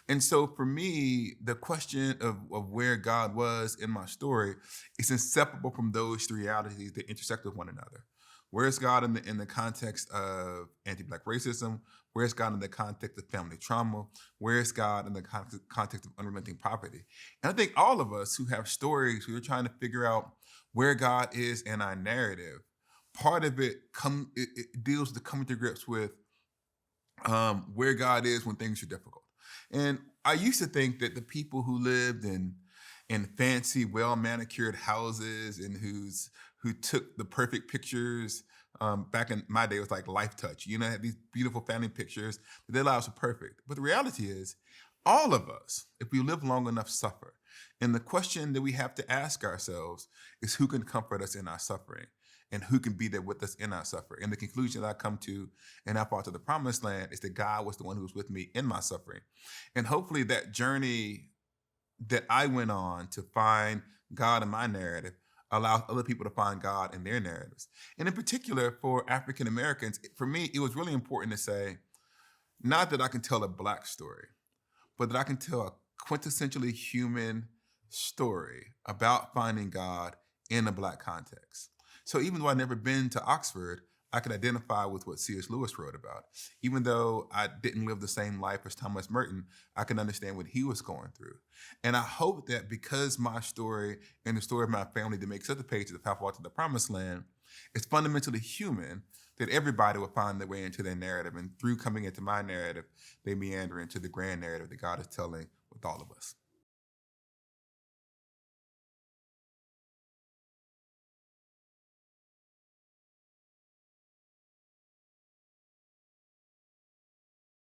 And so for me, the question of where God was in my story is inseparable from those three realities that intersect with one another. Where's God in the context of anti-Black racism? Where's God in the context of family trauma? Where's God in the context of unrelenting poverty? And I think all of us who have stories, who are trying to figure out where God is in our narrative, part of it deals with coming to grips with where God is when things are difficult. And I used to think that the people who lived in fancy, well manicured houses and who took the perfect pictures. Back in my day, it was like Life Touch. You know, had these beautiful family pictures. That their lives were perfect. But the reality is, all of us, if we live long enough, suffer. And the question that we have to ask ourselves is who can comfort us in our suffering and who can be there with us in our suffering. And the conclusion that I come to in our part of the promised land is that God was the one who was with me in my suffering. And hopefully that journey that I went on to find God in my narrative allows other people to find God in their narratives. And in particular, for African Americans, for me, it was really important to say, not that I can tell a Black story, but that I can tell a quintessentially human story about finding God in a Black context. So even though I've never been to Oxford, I can identify with what C.S. Lewis wrote about. Even though I didn't live the same life as Thomas Merton, I can understand what he was going through. And I hope that because my story and the story of my family that makes up the page of the Path Walk to the Promised Land is fundamentally human, that everybody will find their way into their narrative. And through coming into my narrative, they meander into the grand narrative that God is telling with all of us.